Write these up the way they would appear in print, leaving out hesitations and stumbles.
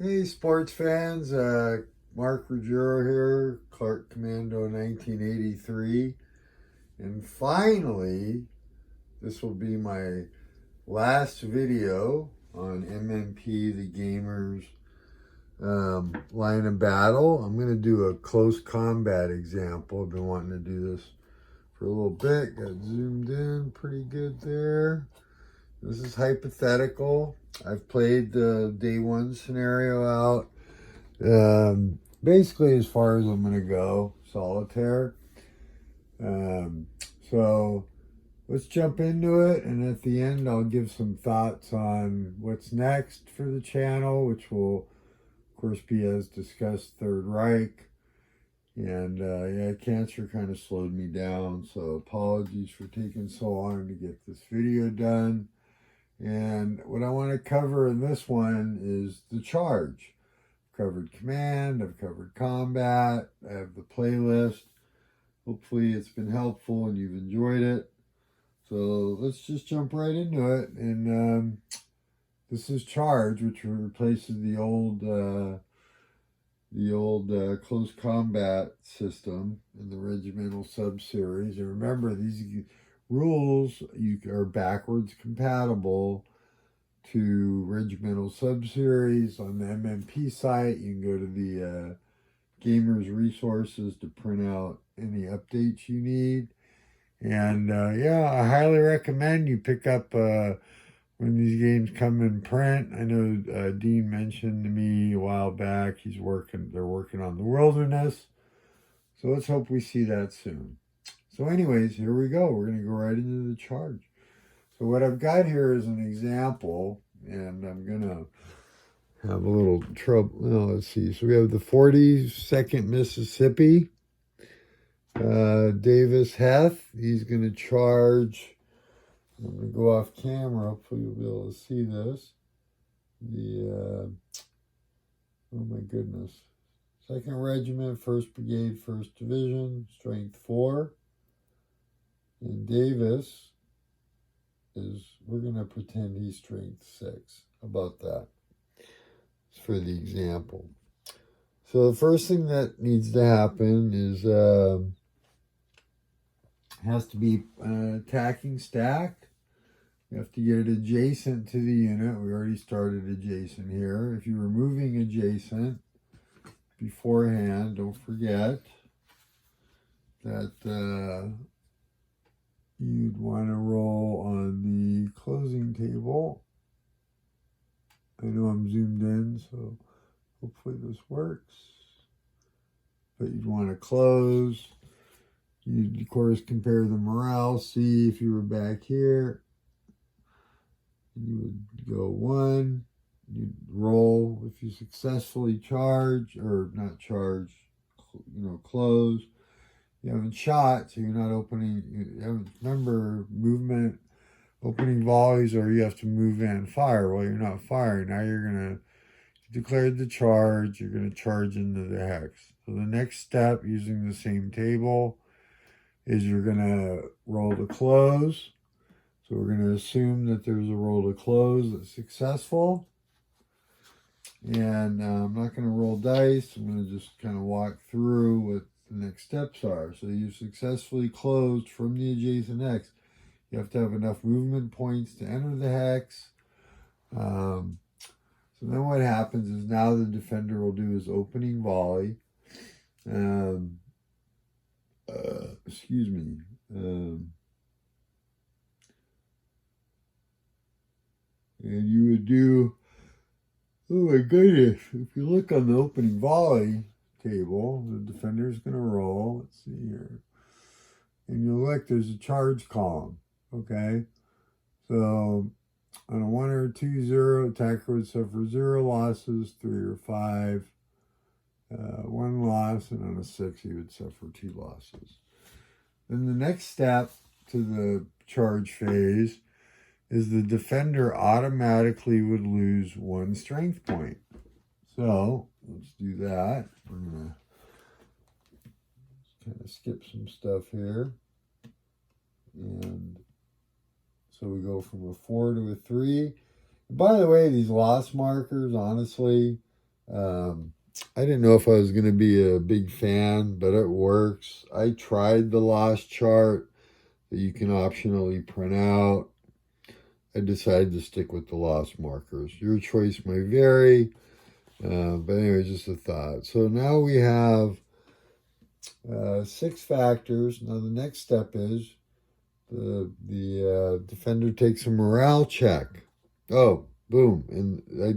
Hey, sports fans. Mark Ruggiero here, Clark Commando 1983. And finally, this will be my last video on MMP, the Gamers line of battle. I'm going to do a close combat example. I've been wanting to do this for a little bit. Got zoomed in pretty good there. This is hypothetical. I've played the day one scenario out. Basically as far as I'm going to go, solitaire. So let's jump into it, and at the end I'll give some thoughts on what's next for the channel, which will of course be, as discussed, Third Reich. And yeah, cancer kind of slowed me down, so apologies for taking so long to get this video done. And what I want to cover in this one is the charge. Covered command, I've covered combat, I have the playlist. Hopefully it's been helpful and you've enjoyed it. So let's just jump right into it. And this is charge, which replaces the old close combat system in the regimental sub-series. And remember, these rules are backwards compatible to regimental sub-series. On the MMP site, you can go to the Gamers Resources to print out any updates you need. And yeah, I highly recommend you pick up when these games come in print. I know Dean mentioned to me a while back they're working on the Wilderness. So let's hope we see that soon. So anyways, here we go. We're going to go right into the charge. So what I've got here is an example, and I'm going to have a little trouble. Oh, let's see. So we have the 42nd Mississippi. Davis Heth. He's going to charge. I'm going to go off camera. Hopefully you'll be able to see this. Oh my goodness. 2nd Regiment, 1st Brigade, 1st Division, Strength 4. And Davis we're going to pretend he's Strength 6. How about that? For the example. So the first thing that needs to happen is has to be attacking stack. You have to get it adjacent to the unit. We already started adjacent here. If you were moving adjacent beforehand, don't forget that you'd want to roll on the closing table. I know I'm zoomed in, so hopefully this works. But you'd want to close. You'd, of course, compare the morale. See if you were back here. You would go 1. You'd roll. If you successfully charge, or not charge, close. You haven't shot, so you're not opening. You haven't, remember, movement, opening volleys, or you have to move and fire. Well, you're not firing. Now you're going to declare the charge. You're going to charge into the hex. So the next step, using the same table, is you're going to roll to close. So we're going to assume that there's a roll to close that's successful. And I'm not going to roll dice. I'm going to just kind of walk through what the next steps are. So you've successfully closed from the adjacent hex. You have to have enough movement points to enter the hex. So then what happens is now the defender will do his opening volley. Excuse me. And you would do, oh my goodness, if you look on the opening volley table, the defender's going to roll. Let's see here. And you'll look, there's a charge column. Okay. So on a 1 or 2, 0, attacker would suffer 0 losses, 3 or 5, 1 loss, and on a 6, he would suffer 2 losses. Then the next step to the charge phase is the defender automatically would lose 1 strength point. So let's do that. We're going to kind of skip some stuff here. And so we go from a 4 to a 3. And by the way, these loss markers, honestly, I didn't know if I was going to be a big fan, but it works. I tried the loss chart that you can optionally print out. I decided to stick with the loss markers. Your choice may vary, but anyway, just a thought. So now we have 6 factors. Now the next step is the defender takes a morale check. Oh, boom. And I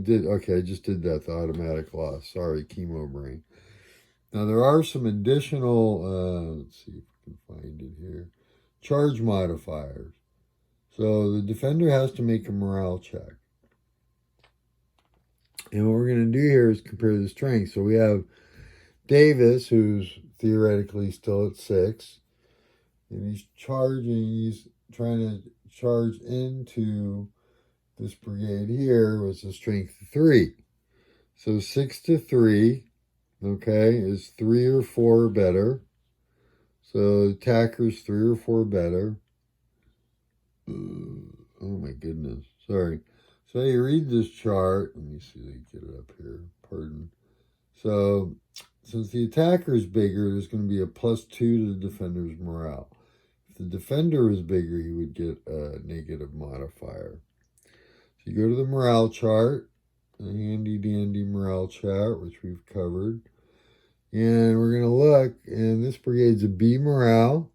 just did that, the automatic loss. Sorry, chemo brain. Now there are some additional, let's see if we can find it here, charge modifiers. So the defender has to make a morale check. And what we're going to do here is compare the strength. So we have Davis, who's theoretically still at 6. And he's trying to charge into this brigade here with a strength of 3. So 6 to 3, okay, is 3 or 4 better. So attacker's 3 or 4 better. Oh my goodness, sorry. So you read this chart. Let me see if I can get it up here. Pardon. So since the attacker is bigger, there's going to be a +2 to the defender's morale. If the defender was bigger, he would get a negative modifier. So you go to the morale chart, a handy dandy morale chart, which we've covered. And we're going to look, and this brigade's a B morale,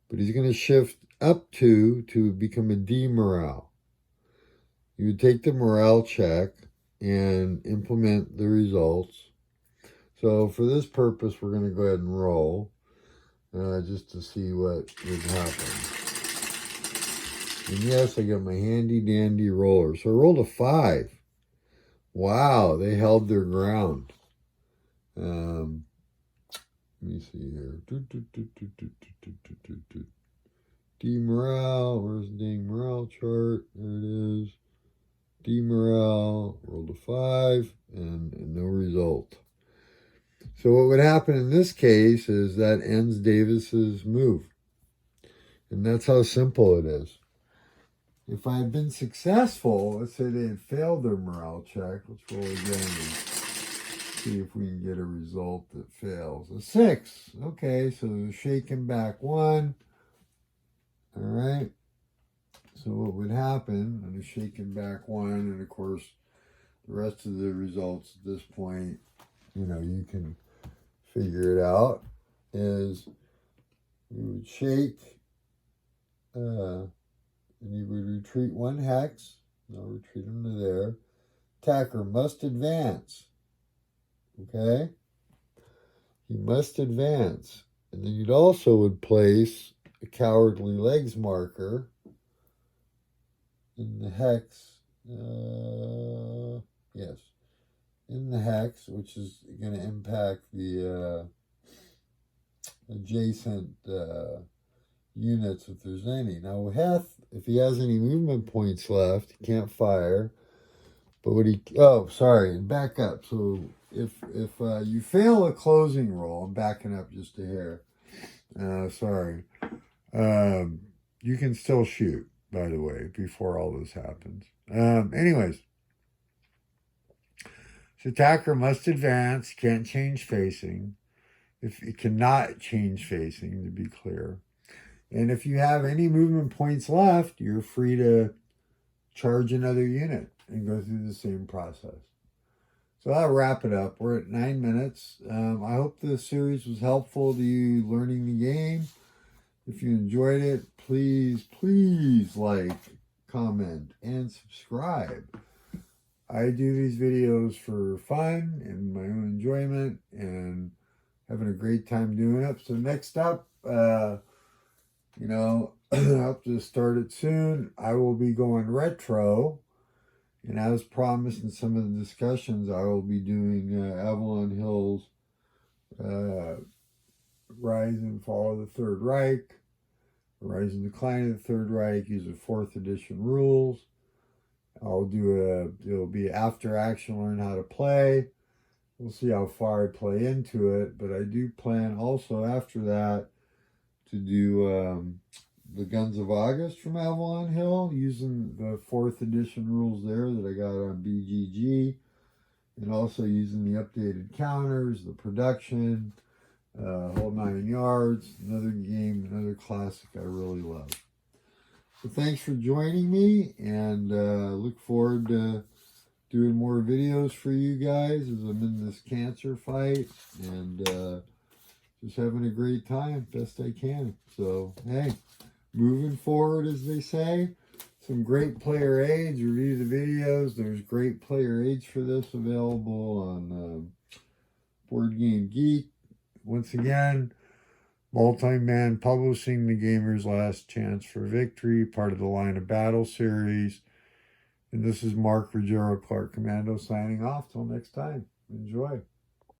but he's going to shift up to become a D morale. You would take the morale check and implement the results. So for this purpose, we're going to go ahead and roll just to see what would happen. And yes, I got my handy dandy roller. So I rolled a 5. Wow, they held their ground. Let me see here. D morale, where's the dang morale chart? There it is. D morale, rolled a 5, and no result. So what would happen in this case is that ends Davis's move. And that's how simple it is. If I had been successful, let's say they had failed their morale check, let's roll again and see if we can get a result that fails. A 6. Okay, so they're shaking back 1. All right. So what would happen, and they're shaking back 1, and of course, the rest of the results at this point, you can figure it out, is we would shake, and he would retreat 1 hex. I'll retreat him to there. Attacker must advance. Okay? He must advance. And then you'd also would place a cowardly legs marker in the hex. Yes. In the hex, which is going to impact the adjacent units if there's any. Now, if he has any movement points left, he can't fire. But back up. So if you fail a closing roll, I'm backing up just a hair. You can still shoot, by the way, before all this happens. Anyways. So attacker must advance, can't change facing. If it cannot change facing, to be clear. And if you have any movement points left, you're free to charge another unit and go through the same process. So I'll wrap it up. We're at 9 minutes. I hope this series was helpful to you learning the game. If you enjoyed it, please like, comment, and subscribe. I do these videos for fun and my own enjoyment and having a great time doing it. So next up, I'll have to start it soon. I will be going retro. And as promised in some of the discussions, I will be doing Avalon Hill's Rise and Fall of the Third Reich, Rise and Decline of the Third Reich using 4th edition rules. It'll be after action, learn how to play. We'll see how far I play into it, but I do plan also after that to do the Guns of August from Avalon Hill using the 4th edition rules there that I got on BGG. and also using the updated counters, the production, whole 9 yards. Another game, another classic I really love. So thanks for joining me, and look forward to doing more videos for you guys as I'm in this cancer fight, and just having a great time best I can. So hey, moving forward, as they say. Some great player aids. Review the videos. There's great player aids for this available on Board Game Geek. Once again, Multi-Man Publishing, the gamer's last chance for victory, part of the Line of Battle series. And this is Mark Ruggiero Clark Commando signing off. Till next time. Enjoy.